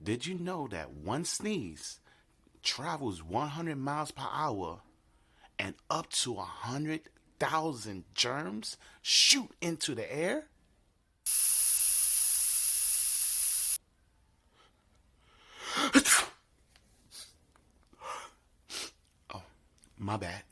Did you know that one sneeze travels 100 miles per hour and up to 100,000 germs shoot into the air? Oh, my bad.